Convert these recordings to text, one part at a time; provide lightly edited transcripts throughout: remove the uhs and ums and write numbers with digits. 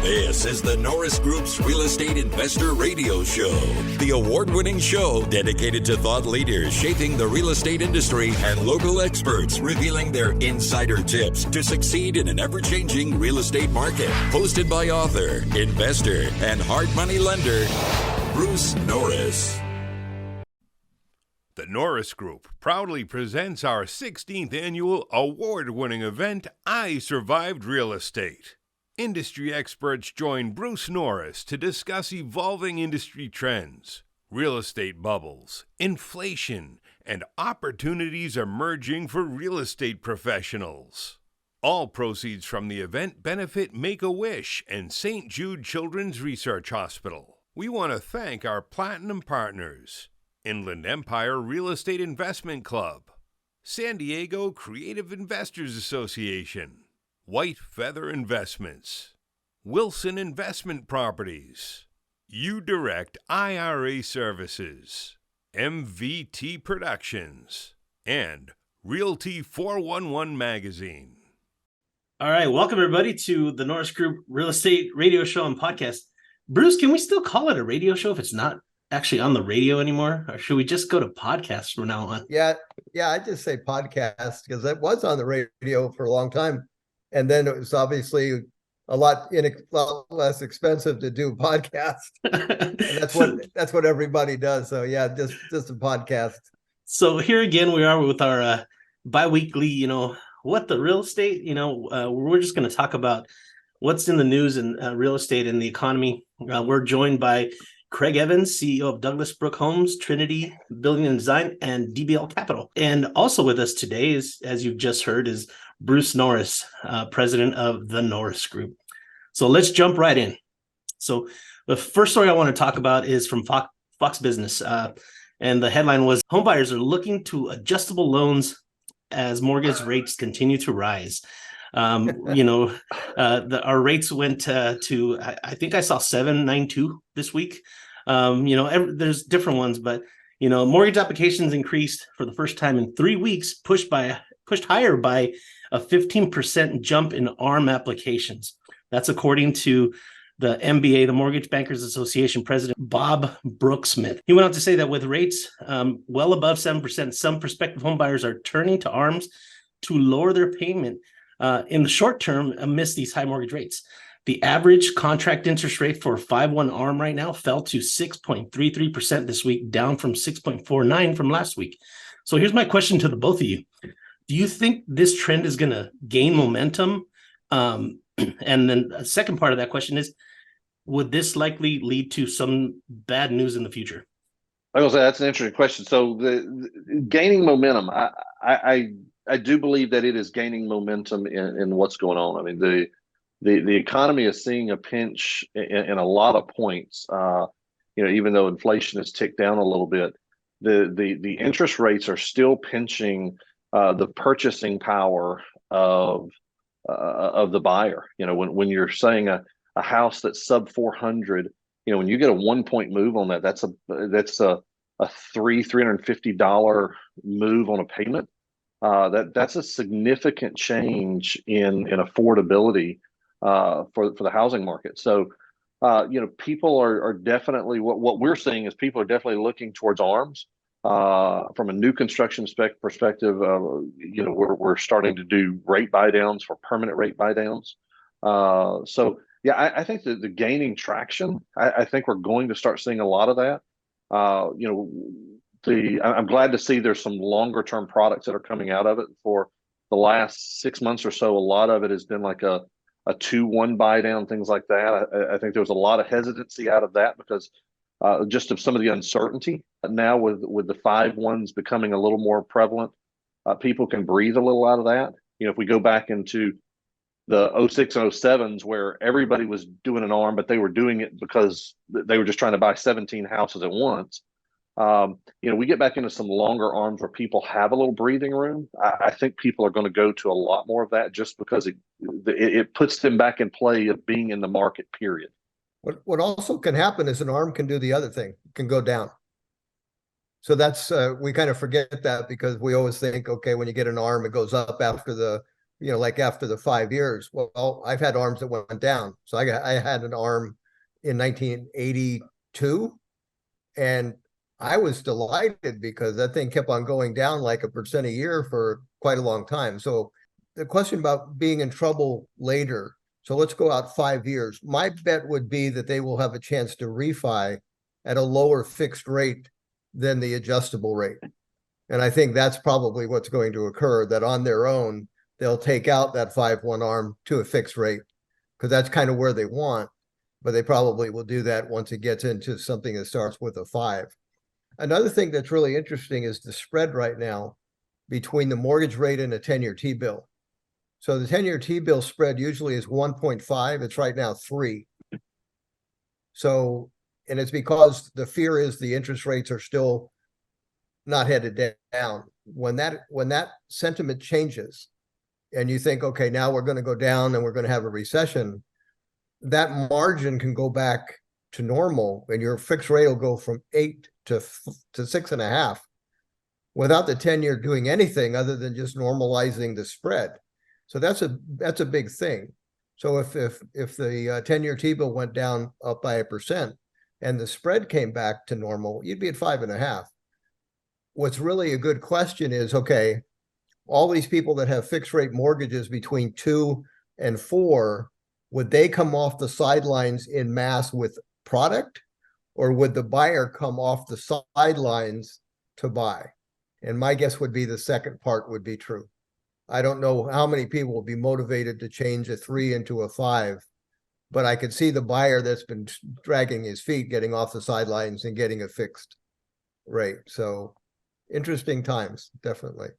This is the Norris Group's Real Estate Investor Radio Show, the award-winning show dedicated to thought leaders shaping the real estate industry and local experts revealing their insider tips to succeed in an ever-changing real estate market. Hosted by author, investor, and hard money lender, Bruce Norris. The Norris Group proudly presents our 16th annual award-winning event, I Survived Real Estate. Industry experts join Bruce Norris to discuss evolving industry trends, real estate bubbles, inflation, and opportunities emerging for real estate professionals. All proceeds from the event benefit Make-A-Wish and St. Jude Children's Research Hospital. We want to thank our platinum partners, Inland Empire Real Estate Investment Club, San Diego Creative Investors Association, White Feather Investments, Wilson Investment Properties, U-Direct IRA Services, MVT Productions, and Realty 411 Magazine. All right, welcome everybody to the Norris Group Real Estate Radio Show and Podcast. Bruce, can we still call it a radio show if it's not actually on the radio anymore? Or should we just go to podcasts from now on? Yeah, I just say podcast because it was on the radio for a long time. And then it was obviously a lot less expensive to do podcast. And that's what everybody does. So yeah, just a podcast. So here again, we are with our bi-weekly, what the real estate, we're just going to talk about what's in the news in real estate and the economy. We're joined by Craig Evans, CEO of Douglas Brook Homes, Trinity Building and Design, and DBL Capital. And also with us today is, as you've just heard, is Bruce Norris, president of the Norris Group. So let's jump right in. So the first story I want to talk about is from Fox Business. And the headline was, homebuyers are looking to adjustable loans as mortgage rates continue to rise. Our rates went to I think I saw 7.92 this week. There's different ones, but mortgage applications increased for the first time in 3 weeks, pushed higher by a 15% jump in ARM applications. That's according to the MBA, the Mortgage Bankers Association president, Bob Brooksmith. He went on to say that with rates well above 7%, some prospective homebuyers are turning to ARMs to lower their payment in the short term amidst these high mortgage rates. The average contract interest rate for a 5/1 ARM right now fell to 6.33% this week, down from 6.49% from last week. So here's my question to the both of you. Do you think this trend is going to gain momentum? And then a second part of that question is, would this likely lead to some bad news in the future? I will say that's an interesting question. So the gaining momentum, I do believe that it is gaining momentum in what's going on. I mean, the economy is seeing a pinch in a lot of points. Even though inflation has ticked down a little bit, the interest rates are still pinching the purchasing power of the buyer. When you're saying a house that's sub 400, when you get a 1 point move on that, that's a $350 move on a payment. That's a significant change in affordability for the housing market. So people are definitely, what we're seeing is people are definitely looking towards ARMs. From a new construction perspective, we're starting to do rate buy downs for permanent rate buy downs. So yeah, I think that the gaining traction, I think we're going to start seeing a lot of that. I'm glad to see there's some longer term products that are coming out of it. For the last 6 months or so, a lot of it has been like a 2-1 buy down, things like that. I think there was a lot of hesitancy out of that because just of some of the uncertainty. Now with the 5-1s becoming a little more prevalent, people can breathe a little out of that. If we go back into the 06 and 07s where everybody was doing an ARM, but they were doing it because they were just trying to buy 17 houses at once. We get back into some longer ARMs where people have a little breathing room. I think people are going to go to a lot more of that just because it puts them back in play of being in the market, period. What also can happen is an ARM can do the other thing, can go down. So that's we kind of forget that because we always think, okay, when you get an ARM, it goes up after the like after the 5 years. Well, I've had arms that went down. So I had an arm in 1982, and I was delighted because that thing kept on going down like 1% a year for quite a long time. So the question about being in trouble later. So let's go out 5 years. My bet would be that they will have a chance to refi at a lower fixed rate than the adjustable rate. And I think that's probably what's going to occur, that on their own, they'll take out that 5/1 arm to a fixed rate because that's kind of where they want. But they probably will do that once it gets into something that starts with a 5. Another thing that's really interesting is the spread right now between the mortgage rate and a 10-year T-bill. So the 10-year T-bill spread usually is 1.5. It's right now 3. So, and it's because the fear is the interest rates are still not headed down. When that sentiment changes and you think, okay, now we're going to go down and we're going to have a recession, that margin can go back to normal and your fixed rate will go from 8 to 6.5 without the 10-year doing anything other than just normalizing the spread. So that's a big thing. So if the 10-year T-bill went down up by 1% and the spread came back to normal, you'd be at 5.5. What's really a good question is, okay, all these people that have fixed rate mortgages between 2 and 4, would they come off the sidelines in mass with product, or would the buyer come off the sidelines to buy? And my guess would be the second part would be true. I don't know how many people will be motivated to change a 3 into a 5, but I could see the buyer that's been dragging his feet getting off the sidelines and getting a fixed rate. So interesting times, definitely.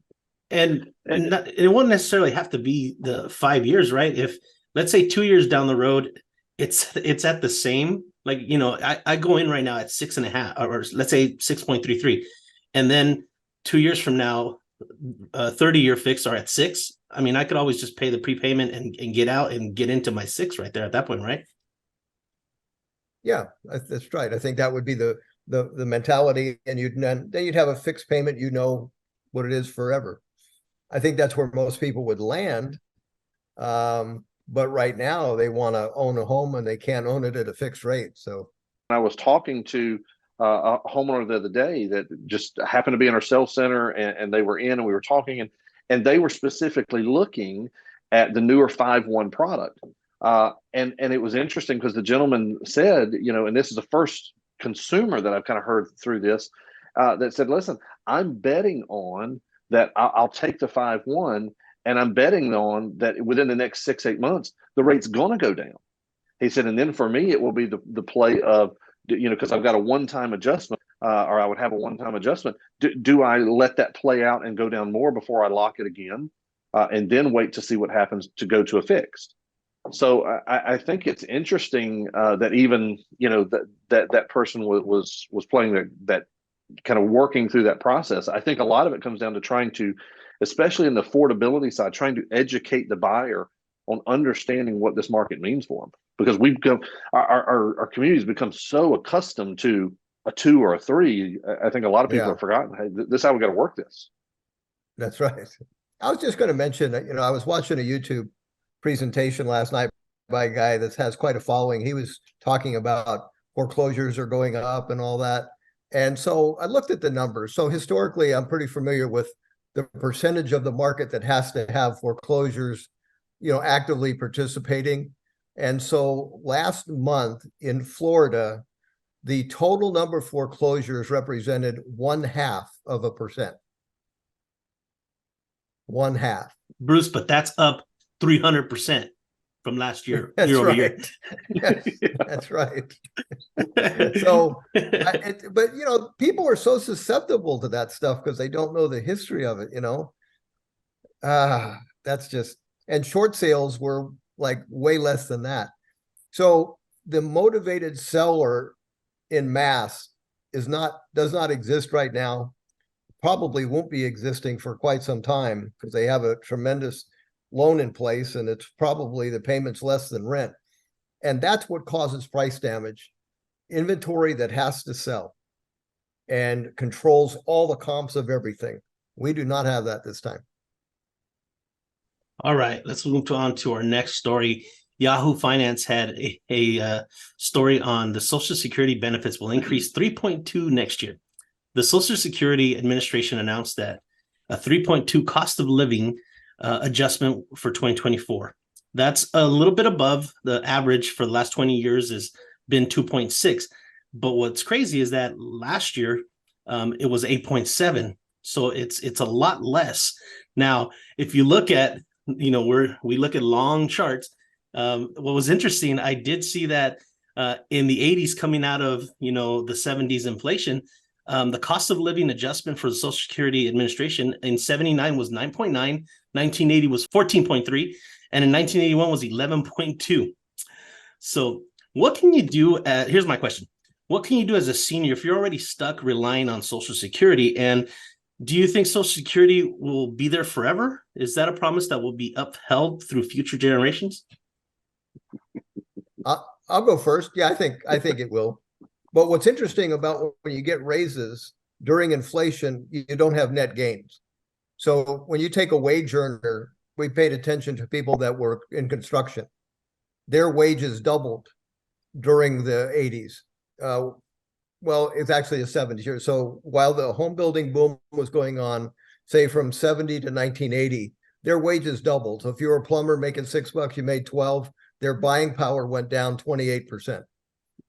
And it won't necessarily have to be the 5 years, right? If, let's say, 2 years down the road, it's at the same, like, I go in right now at 6.5, or let's say 6.33, and then 2 years from now, 30-year fixed are at 6. I mean, I could always just pay the prepayment and get out and get into my 6 right there at that point, right? Yeah, that's right. I think that would be the mentality, and then you'd have a fixed payment, what it is forever. I think that's where most people would land. But right now they want to own a home and they can't own it at a fixed rate. So I was talking to a homeowner the other day that just happened to be in our sales center, and they were in, and we were talking, and they were specifically looking at the newer 5/1 product. And it was interesting because the gentleman said, and this is the first consumer that I've kind of heard through this, that said, listen, I'm betting on that I'll take the 5/1, and I'm betting on that within the next 6-8 months, the rate's going to go down. He said, and then for me, it will be the play of, because I've got a one-time adjustment, or I would have a one-time adjustment. Do I let that play out and go down more before I lock it again, and then wait to see what happens to go to a fixed? So I think it's interesting that even that person was playing that kind of working through that process. I think a lot of it comes down to trying to, especially in the affordability side, trying to educate the buyer on understanding what this market means for them, because our community's become so accustomed to a 2 or a 3. I think a lot of people have forgotten, hey, this is how we got to work this. That's right. I was just going to mention that, I was watching a YouTube presentation last night by a guy that has quite a following. He was talking about foreclosures are going up and all that. And so I looked at the numbers. So historically, I'm pretty familiar with the percentage of the market that has to have foreclosures, actively participating. And so last month in Florida, the total number of foreclosures represented 0.5%. 0.5. Bruce, but that's up 300% from last year. That's year right. over year. Yes, that's right. So, but people are so susceptible to that stuff because they don't know the history of it. That's just, and short sales were like way less than that. So the motivated seller in mass does not exist right now. Probably won't be existing for quite some time because they have a tremendous loan in place, and it's probably the payment's less than rent. And that's what causes price damage. Inventory that has to sell and controls all the comps of everything. We do not have that this time. All right, let's move on to our next story. Yahoo Finance had a story on the Social Security benefits will increase 3.2 next year. The Social Security Administration announced that a 3.2 cost of living adjustment for 2024. That's a little bit above the average for the last 20 years has been 2.6. But what's crazy is that last year it was 8.7. So it's a lot less. Now, if you look at, we look at long charts. What was interesting, I did see that in the 80s, coming out of, the 70s inflation, the cost of living adjustment for the Social Security Administration in 79 was 9.9, 1980 was 14.3, and in 1981 was 11.2. So what can you do? Here's my question. What can you do as a senior if you're already stuck relying on Social Security? And do you think Social Security will be there forever? Is that a promise that will be upheld through future generations? I'll go first. Yeah, I think it will. But what's interesting about when you get raises during inflation, you don't have net gains. So when you take a wage earner, we paid attention to people that were in construction. Their wages doubled during the 80s. Well, it's actually the 70s here. So while the home building boom was going on, say from 70 to 1980, their wages doubled. So if you were a plumber making $6, you made 12. Their buying power went down 28%.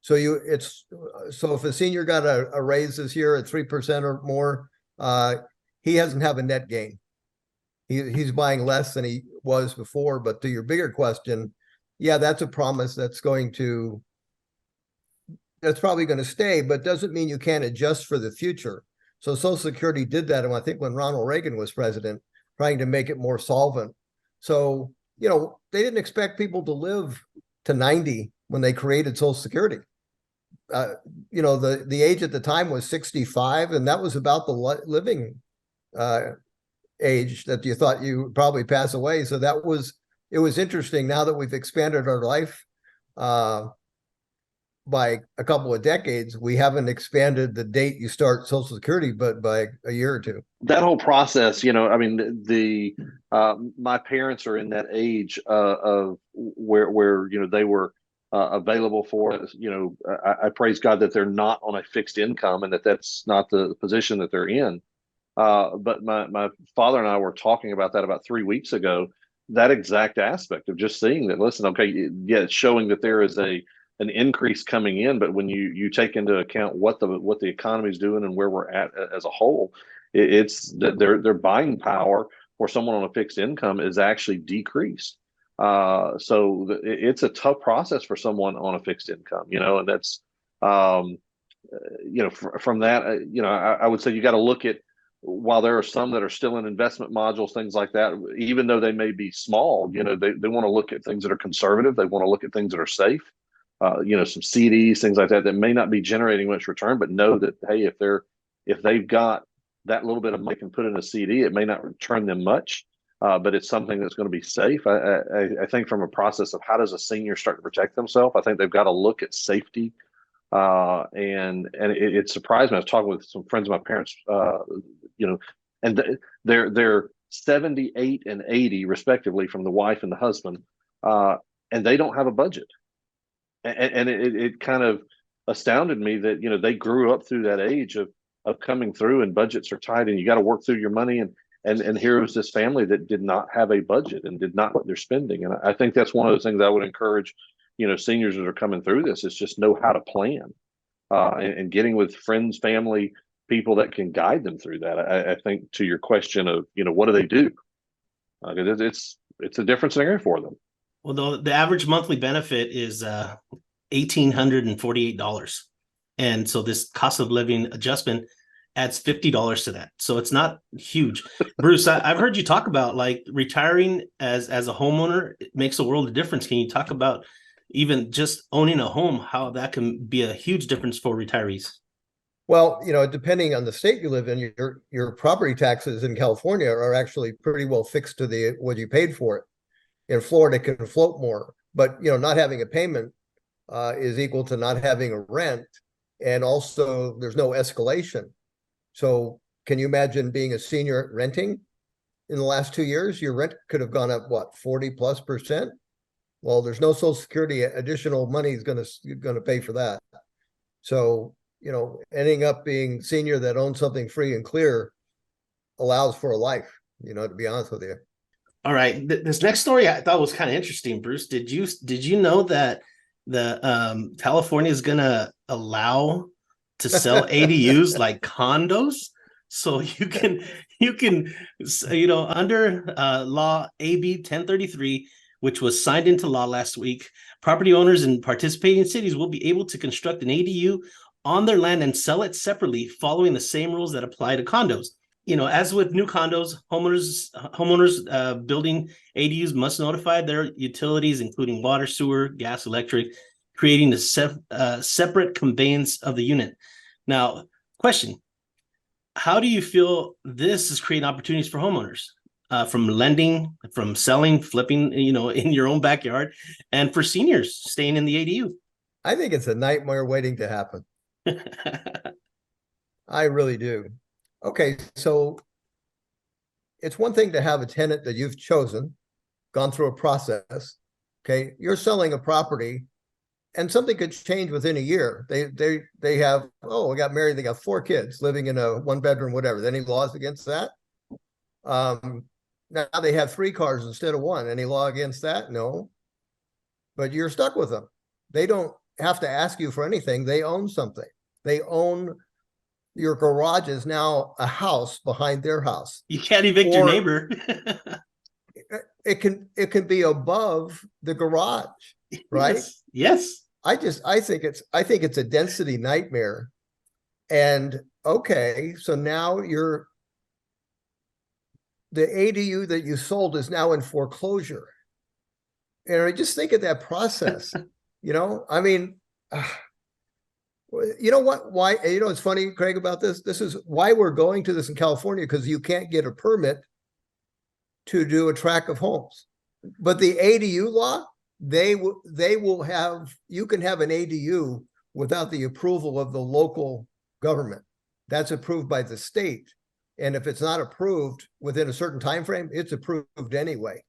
So if a senior got a raise this year at 3% or more, he doesn't have a net gain. He's buying less than he was before. But to your bigger question, yeah, that's a promise that's probably going to stay, but doesn't mean you can't adjust for the future. So Social Security did that, and I think when Ronald Reagan was president, trying to make it more solvent. So, they didn't expect people to live to 90 when they created Social Security. The age at the time was 65, and that was about the living age that you thought you would probably pass away. So it was interesting. Now that we've expanded our life by a couple of decades, we haven't expanded the date you start Social Security, but by a year or two. That whole process, my parents are in that age of where they were available for it. I praise God that they're not on a fixed income and that's not the position that they're in. But my father and I were talking about that about 3 weeks ago. That exact aspect of just seeing that. Listen, okay, yeah, it's showing that there is an increase coming in, but when you take into account what the economy is doing and where we're at as a whole, it's their buying power for someone on a fixed income is actually decreased. So it's a tough process for someone on a fixed income, and that's from that, I would say you got to look at, while there are some that are still in investment modules, things like that, even though they may be small, they want to look at things that are conservative. They want to look at things that are safe. Some CDs, things like that may not be generating much return, but know that, hey, if they've got that little bit of money they can put in a CD, it may not return them much, but it's something that's going to be safe. I think from a process of how does a senior start to protect themselves, I think they've got to look at safety. And it surprised me. I was talking with some friends of my parents, and they're 78 and 80 respectively from the wife and the husband, and they don't have a budget. And it kind of astounded me that, they grew up through that age of coming through and budgets are tight and you got to work through your money. And here was this family that did not have a budget and did not know what they're spending. And I think that's one of the things I would encourage, seniors that are coming through this is just know how to plan and getting with friends, family, people that can guide them through that. I think to your question of, what do they do? It's a different scenario for them. Well, the average monthly benefit is $1,848. And so this cost of living adjustment adds $50 to that. So it's not huge. Bruce, I've heard you talk about like retiring as a homeowner. It makes a world of difference. Can you talk about even just owning a home, how that can be a huge difference for retirees? Well, depending on the state you live in, your property taxes in California are actually pretty well fixed to what you paid for it. In Florida, it can float more, but not having a payment is equal to not having a rent, and also there's no escalation. So, can you imagine being a senior renting? in the last 2 years, your rent could have gone up, what, 40+%? Well, there's no Social Security additional money is going to pay for that. So, ending up being senior that owns something free and clear allows for a life, to be honest with you. All right. This next story I thought was kind of interesting, Bruce. Did you know that the California is going to allow to sell ADUs like condos? So you can under law AB 1033, which was signed into law last week, property owners in participating cities will be able to construct an ADU on their land and sell it separately, following the same rules that apply to condos. As with new condos, homeowners building ADUs must notify their utilities, including water, sewer, gas, electric, creating a separate conveyance of the unit. Now, question: how do you feel this is creating opportunities for homeowners, from lending, from selling, flipping, in your own backyard, and for seniors staying in the ADU? I think it's a nightmare waiting to happen. I really do. Okay, so it's one thing to have a tenant that you've chosen, gone through a process. Okay, you're selling a property, and something could change within a year. They have, we got married, they got 4 kids living in a 1-bedroom, whatever. Any laws against that? Now they have 3 cars instead of 1. Any law against that? No. But you're stuck with them. They don't have to ask you for anything. They own something. They own your garage is now a house behind their house. You can't evict your neighbor. It can be above the garage, right? Yes. I think it's a density nightmare. And okay, so now the ADU that you sold is now in foreclosure. And I just think of that process. I mean, you know what? Why? It's funny, Craig, about this. This is why we're going to this in California, because you can't get a permit to do a tract of homes. But the ADU law, they will have, you can have an ADU without the approval of the local government. That's approved by the state. And if it's not approved within a certain time frame, it's approved anyway.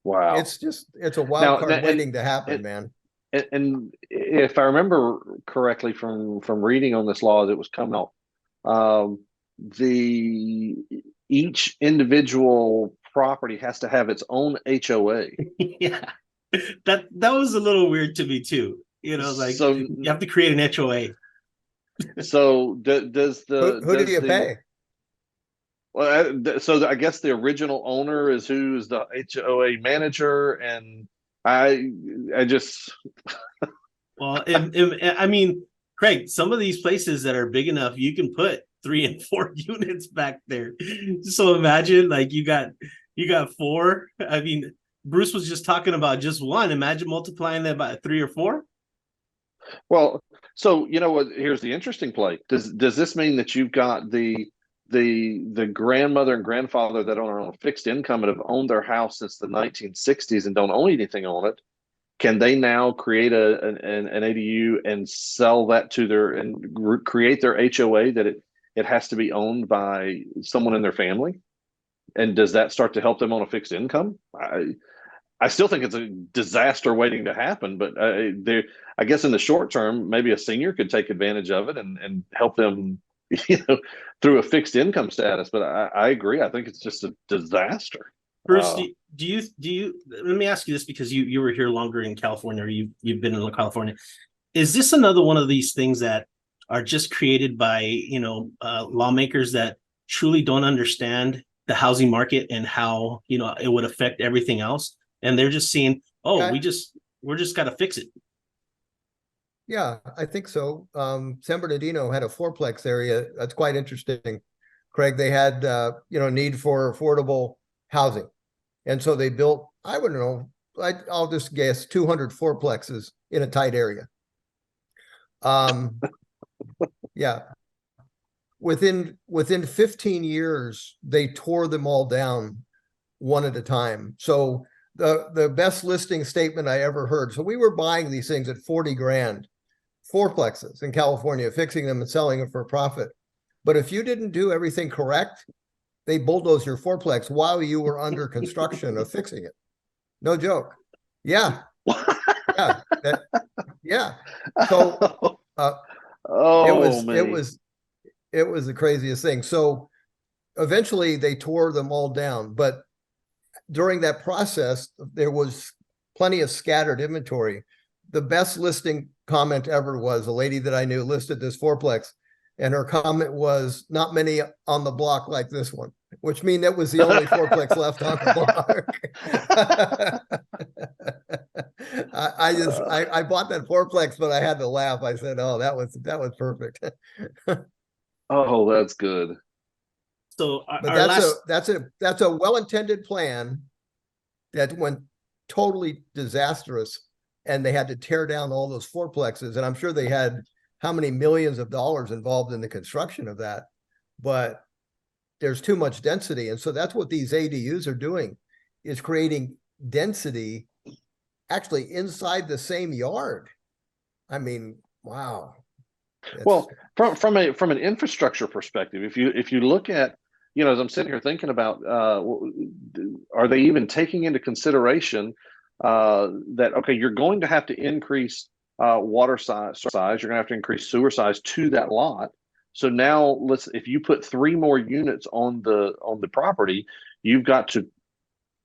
Wow. It's a wild card waiting to happen, man. And if I remember correctly from reading on this law as it was coming out, each individual property has to have its own HOA. Yeah, that was a little weird to me too. So you have to create an HOA. So does the who do you pay? Well, so I guess the original owner is who's the HOA manager, and I just. Well, I mean, Craig, some of these places that are big enough, you can put 3 and 4 units back there. So imagine, like, you got 4. I mean, Bruce was just talking about just 1. Imagine multiplying that by 3 or 4. Well, so what? Here's the interesting play. Does this mean that you've got the grandmother and grandfather that are on a fixed income and have owned their house since the 1960s and don't own anything on it? Can they now create an ADU and sell that to create their HOA that it has to be owned by someone in their family? And does that start to help them on a fixed income? I still think it's a disaster waiting to happen, but I guess in the short term, maybe a senior could take advantage of it and help them, through a fixed income status. But I agree. I think it's just a disaster. Bruce, do you let me ask you this, because you were here longer in California, or you've been in California. Is this another one of these things that are just created by lawmakers that truly don't understand the housing market and how it would affect everything else, and they're just seeing, we're just got to fix it? Yeah, I think so. San Bernardino had a 4-plex area. That's quite interesting, Craig. They had need for affordable housing. And so they built, I wouldn't know, I'll just guess 200 4-plexes in a tight area. Yeah. Within 15 years, they tore them all down one at a time. So the best listing statement I ever heard. So we were buying these things at 40 grand, 4-plexes in California, fixing them and selling them for a profit. But if you didn't do everything correct, they bulldoze your fourplex while you were under construction of fixing it. No joke. Yeah. Yeah. Yeah. So oh man. it was the craziest thing. So eventually they tore them all down, but during that process, there was plenty of scattered inventory. The best listing comment ever was a lady that I knew listed this fourplex, and her comment was, "Not many on the block like this one," which means that was the only fourplex left on the block. I bought that fourplex, but I had to laugh. I said, "Oh, that was perfect." Oh, that's good. So But that's a well-intended plan that went totally disastrous, and they had to tear down all those fourplexes. And I'm sure they had how many millions of dollars involved in the construction of that, but there's too much density. And so that's what these ADUs are doing, is creating density actually inside the same yard. I mean, wow. Well, from an infrastructure perspective, if you look at, as I'm sitting here thinking about, are they even taking into consideration that, okay, you're going to have to increase water size, you're going to have to increase sewer size to that lot. So now if you put 3 more units on the property, you've got to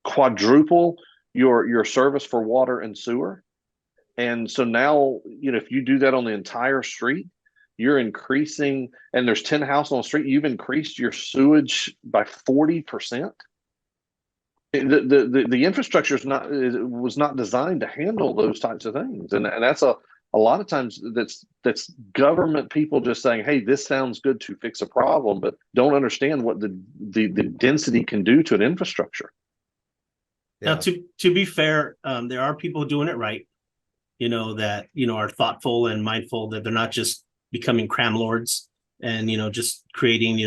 quadruple your service for water and sewer. And so now, if you do that on the entire street, you're increasing, and there's 10 houses on the street, you've increased your sewage by 40%. The infrastructure was not designed to handle those types of things. And that's a lot of times that's government people just saying, hey, this sounds good to fix a problem, but don't understand what the density can do to an infrastructure. Now, to be fair, there are people doing it right, that, are thoughtful and mindful, that they're not just becoming cram lords and, just creating,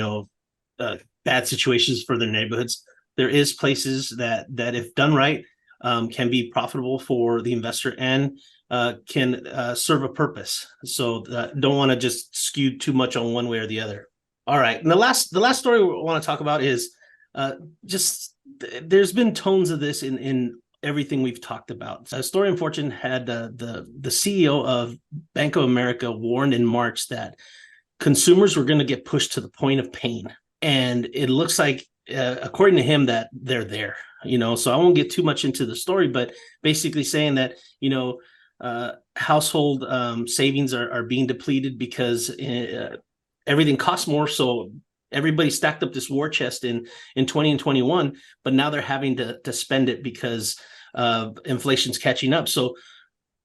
bad situations for their neighborhoods. There is places that if done right, can be profitable for the investor and can serve a purpose. So don't want to just skew too much on one way or the other. All right. And the last story we want to talk about is there's been tones of this in everything we've talked about. Story and Fortune had the CEO of Bank of America warned in March that consumers were going to get pushed to the point of pain. And it looks like, according to him, that they're there, so I won't get too much into the story, but basically saying that, household savings are being depleted because everything costs more. So everybody stacked up this war chest in 20 and 21, but now they're having to spend it because inflation's catching up. So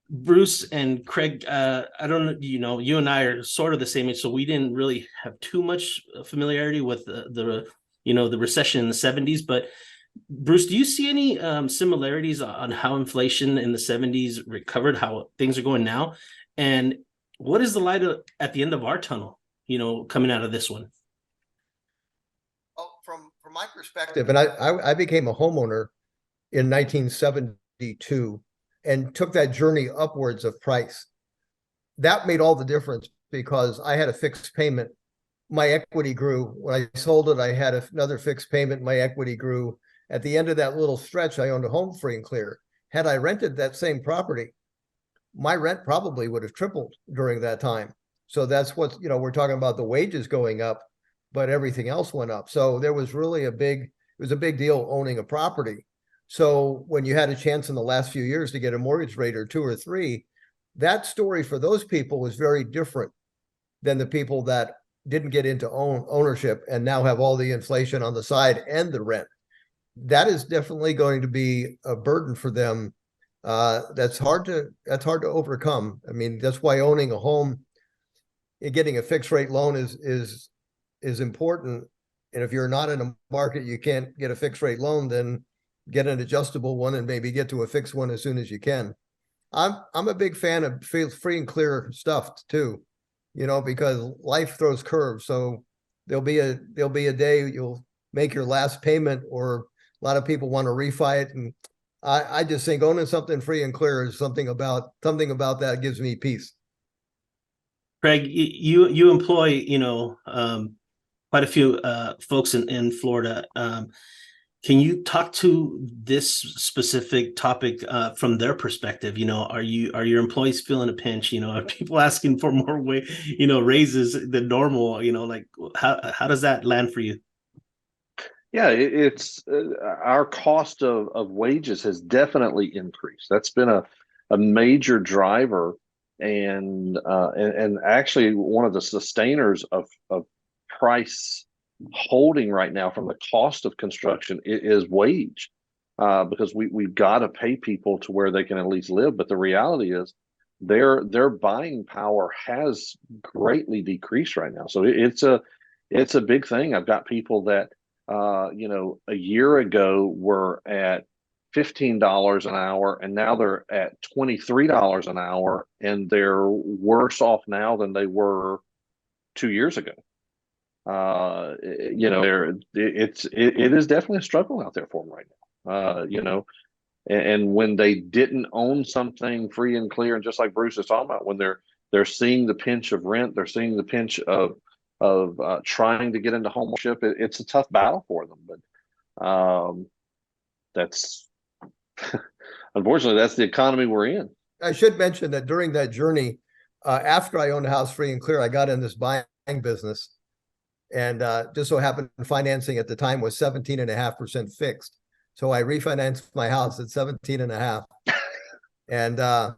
Bruce and Craig, I don't know, you and I are sort of the same age, so we didn't really have too much familiarity with the recession in the 70s. But Bruce, do you see any similarities on how inflation in the 70s recovered, how things are going now? And what is the light at the end of our tunnel, coming out of this one? Well, from my perspective, and I became a homeowner in 1972 and took that journey upwards of price. That made all the difference because I had a fixed payment. My equity grew. When I sold it, I had another fixed payment. My equity grew. At the end of that little stretch, I owned a home free and clear. Had I rented that same property, my rent probably would have tripled during that time. So that's what, we're talking about the wages going up, but everything else went up. So there was really it was a big deal owning a property. So when you had a chance in the last few years to get a mortgage rate or 2 or 3, that story for those people was very different than the people that didn't get into ownership and now have all the inflation on the side and the rent. That is definitely going to be a burden for them. That's hard to overcome. I mean, that's why owning a home and getting a fixed rate loan is important. And if you're not in a market, you can't get a fixed rate loan, then get an adjustable one and maybe get to a fixed one as soon as you can. I'm a big fan of free and clear stuff too, because life throws curves. So there'll be a day you'll make your last payment, or a lot of people want to refi it. And I just think owning something free and clear is something about that gives me peace. Craig, you employ, quite a few folks in Florida. Can you talk to this specific topic from their perspective? Are your employees feeling a pinch? Are people asking for more raises than normal? Like how does that land for you? Yeah, it's our cost of wages has definitely increased. That's been a major driver, and actually one of the sustainers of price holding right now from the cost of construction is wage, because we've got to pay people to where they can at least live. But the reality is their buying power has greatly decreased right now. So it's a big thing. I've got people that a year ago were at $15 an hour, and now they're at $23 an hour, and they're worse off now than they were 2 years ago. It is definitely a struggle out there for them right now. And when they didn't own something free and clear, and just like Bruce is talking about, when they're seeing the pinch of rent, they're seeing the pinch of trying to get into homeownership, it's a tough battle for them. But that's unfortunately that's the economy we're in. I should mention that during that journey, after I owned a house free and clear, I got in this buying business, and just so happened financing at the time was 17.5% fixed. So I refinanced my house at 17.5, and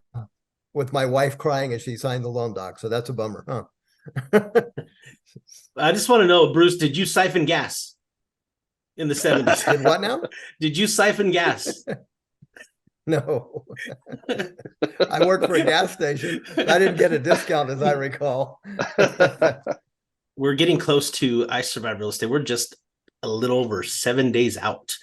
with my wife crying as she signed the loan doc. So that's a bummer, huh? I just want to know, Bruce, did you siphon gas in the 70s? Did what now? Did you siphon gas? No. I worked for a gas station. I didn't get a discount, as I recall. We're getting close to I Survived Real Estate. We're just a little over 7 days out.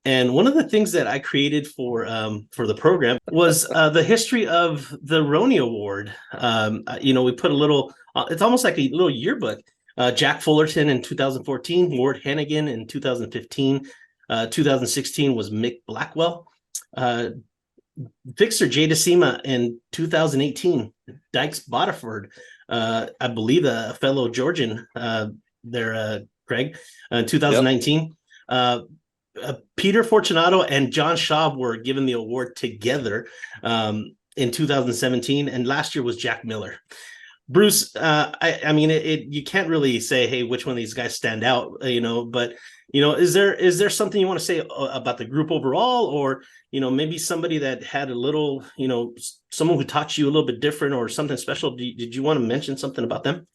And one of the things that I created for the program was the history of the Roney Award. We put a little, it's almost like a little yearbook. Jack Fullerton in 2014, Ward Hannigan in 2015, 2016 was Mick Blackwell. Fixer Jay DeSima in 2018, Dykes Bodiford, I believe a fellow Georgian there, Craig, 2019. Yep. Peter Fortunato and John Schaub were given the award together in 2017, and last year was Jack Miller. Bruce, I mean, you can't really say, hey, which one of these guys stand out, but is there something you want to say about the group overall, or maybe somebody that had a little, someone who taught you a little bit different or something special? Did you want to mention something about them?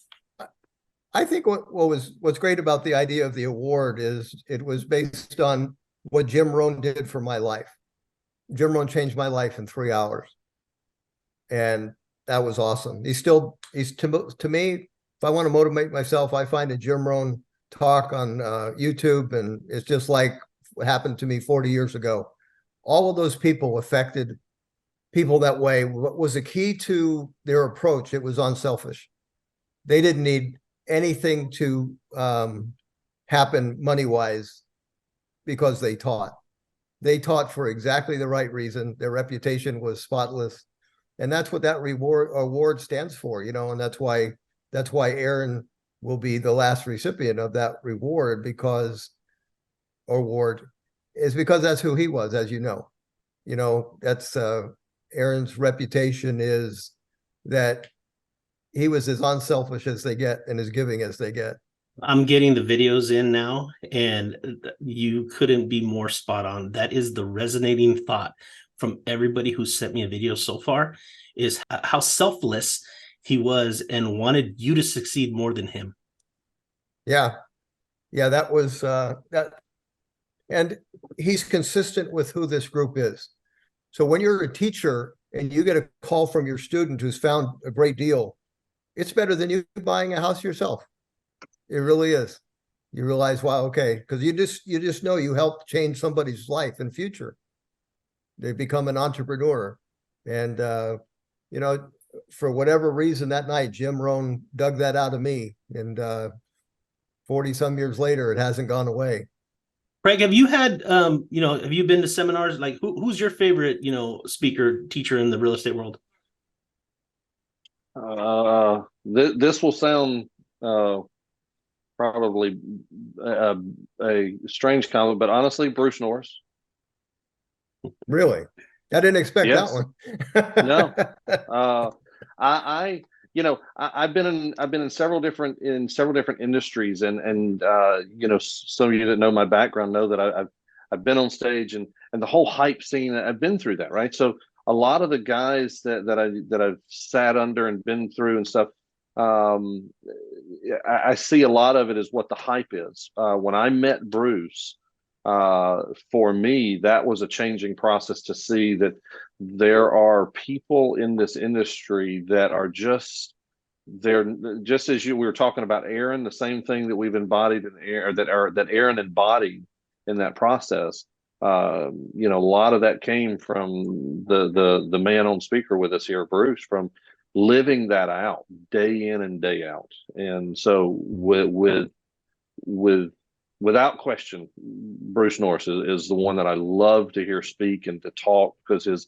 I think what's great about the idea of the award is it was based on what Jim Rohn did for my life. Jim Rohn changed my life in 3 hours, and that was awesome. He's to me, if I want to motivate myself, I find a Jim Rohn talk on YouTube, and it's just like what happened to me 40 years ago. All of those people affected people that way. What was the key to their approach? It was unselfish. They didn't need anything to happen money-wise because they taught. They taught for exactly the right reason. Their reputation was spotless. And that's what that award stands for, and that's why Aaron will be the last recipient of that because that's who he was, as you know. That's Aaron's reputation is that he was as unselfish as they get and as giving as they get. I'm getting the videos in now, and you couldn't be more spot on. That is the resonating thought from everybody who sent me a video so far, is how selfless he was and wanted you to succeed more than him. Yeah, that was that. And he's consistent with who this group is. So when you're a teacher and you get a call from your student who's found a great deal, it's better than you buying a house yourself. It really is. You realize, wow, okay, because you just know you helped change somebody's life and future. They become an entrepreneur. And, for whatever reason that night, Jim Rohn dug that out of me. And 40 some years later, it hasn't gone away. Craig, have you had, have you been to seminars? Like who's your favorite, speaker, teacher in the real estate world? This will sound probably a strange comment, but honestly, Bruce Norris. Really? I didn't expect Yes. that one. No. I've been in several different industries, and some of you that know my background know that I've been on stage and the whole hype scene. I've been through that, right? So a lot of the guys that I've sat under and been through and stuff, I see a lot of it as what the hype is. When I met Bruce, for me, that was a changing process to see that there are people in this industry that are they're just as we were talking about Aaron, the same thing that we've embodied in Aaron, that Aaron embodied in that process. A lot of that came from the man on speaker with us here, Bruce, from living that out day in and day out. And so without question, Bruce Norris is the one that I love to hear speak and to talk, because his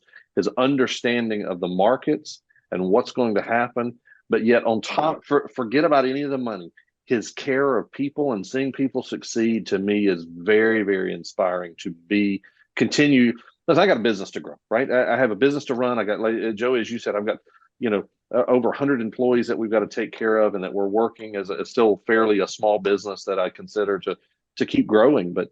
understanding of the markets and what's going to happen, but yet on top, forget about any of the money. His care of people and seeing people succeed, to me, is very, very inspiring to continue. Because I got a business to grow, right? I have a business to run. I got, like Joey, as you said, I've got, over 100 employees that we've got to take care of, and that we're working as still fairly a small business that I consider to keep growing. But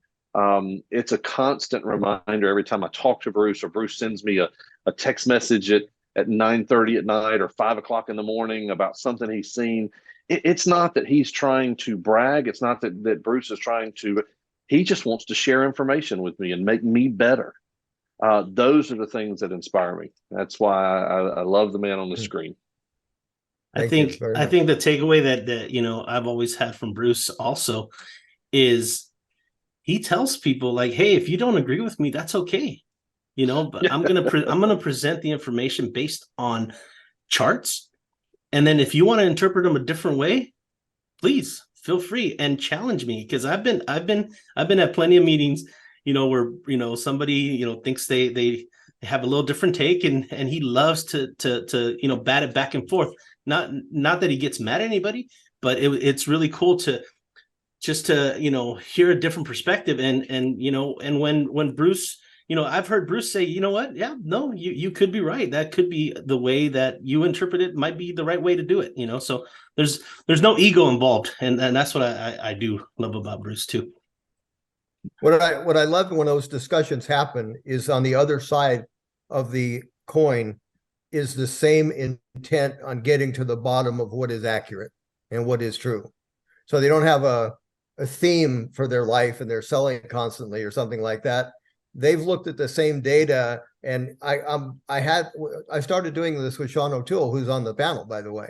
it's a constant reminder every time I talk to Bruce, or Bruce sends me a text message at 9:30 at night or 5 o'clock in the morning about something he's seen. It's not that he's trying to brag. It's not that Bruce is trying to, he just wants to share information with me and make me better. Those are the things that inspire me. That's why I love the man on the screen. I think the takeaway that I've always had from Bruce also is he tells people, like, hey, if you don't agree with me, that's okay. But I'm gonna present the information based on charts, and then if you want to interpret them a different way, please feel free and challenge me, because I've been at plenty of meetings, where somebody thinks they have a little different take, and he loves to bat it back and forth. Not that he gets mad at anybody, but it's really cool to hear a different perspective, and when Bruce, I've heard Bruce say, what, yeah, no, you could be right, that could be the way that you interpret it, might be the right way to do it, so there's no ego involved, and that's what I do love about Bruce too. What I love when those discussions happen is on the other side of the coin is the same intent on getting to the bottom of what is accurate and what is true. So they don't have a theme for their life and they're selling it constantly or something like that. They've looked at the same data, and I started doing this with Sean O'Toole, who's on the panel, by the way.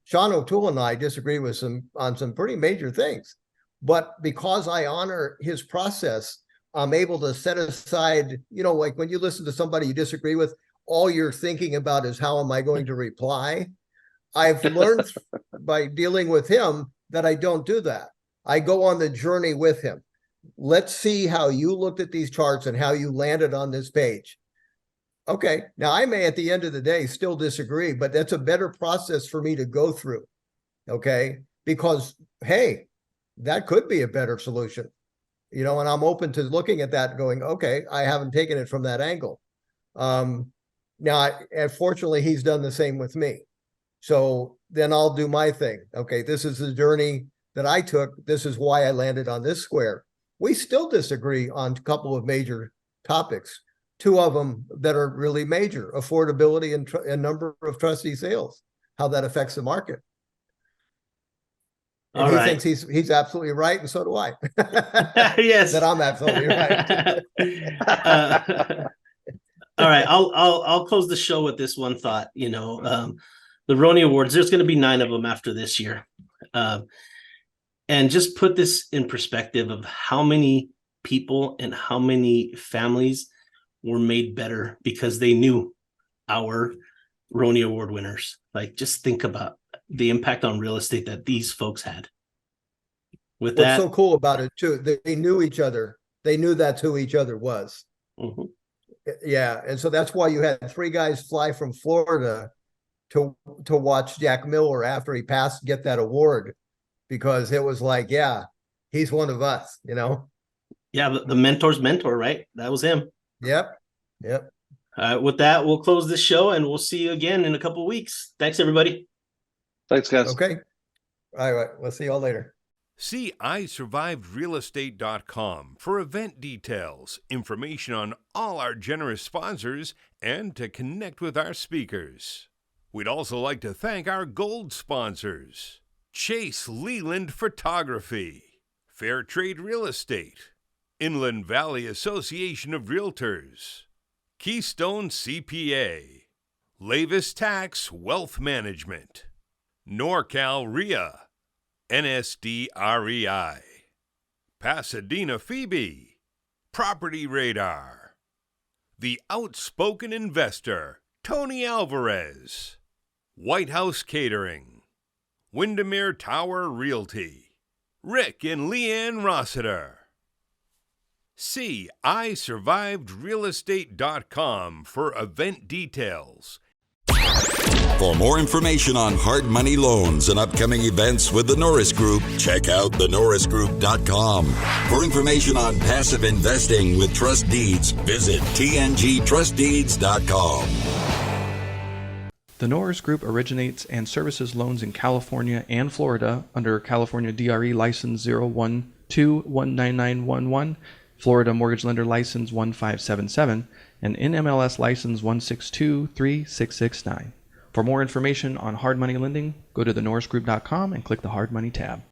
Sean O'Toole and I disagree on some pretty major things, but because I honor his process, I'm able to set aside, like when you listen to somebody you disagree with, all you're thinking about is how am I going to reply? I've learned by dealing with him that I don't do that. I go on the journey with him. Let's see how you looked at these charts and how you landed on this page. Okay, now I may at the end of the day still disagree, but that's a better process for me to go through. Okay, because hey, that could be a better solution, and I'm open to looking at that and going, okay, I haven't taken it from that angle. Now, fortunately, he's done the same with me. So then I'll do my thing. Okay, this is the journey that I took. This is why I landed on this square. We still disagree on a couple of major topics, two of them that are really major: affordability and number of trustee sales, how that affects the market. And he thinks he's absolutely right, and so do I. Yes, that I'm absolutely right. All right, I'll close the show with this one thought. The Roni Awards, there's going to be 9 of them after this year, and just put this in perspective of how many people and how many families were made better because they knew our Roni Award winners. Like, just think about the impact on real estate that these folks had. What's so cool about it too, they knew each other. They knew that's who each other was. Mm-hmm. Yeah, and so that's why you had 3 guys fly from Florida to watch Jack Miller after he get that award. because it was like, yeah, he's one of us, you know? Yeah, the mentor's mentor, right? That was him. Yep. Yep. With that, we'll close this show and we'll see you again in a couple of weeks. Thanks, everybody. Thanks, guys. Okay. All right. We'll see y'all later. See isurvivedrealestate.com for event details, information on all our generous sponsors, and to connect with our speakers. We'd also like to thank our gold sponsors: Chase Leland Photography, Fair Trade Real Estate, Inland Valley Association of Realtors, Keystone CPA, Lavis Tax Wealth Management, NorCal RIA, NSDREI, Pasadena Phoebe, Property Radar, The Outspoken Investor, Tony Alvarez, White House Catering, Windermere Tower Realty, Rick and Leanne Rossiter. See isurvivedrealestate.com for event details. For more information on hard money loans and upcoming events with the Norris Group, check out thenorrisgroup.com. For information on passive investing with trust deeds, visit tngtrustdeeds.com. The Norris Group originates and services loans in California and Florida under California DRE License 012-19911, Florida Mortgage Lender License 1577, and NMLS License 1623669. For more information on hard money lending, go to thenorrisgroup.com and click the Hard Money tab.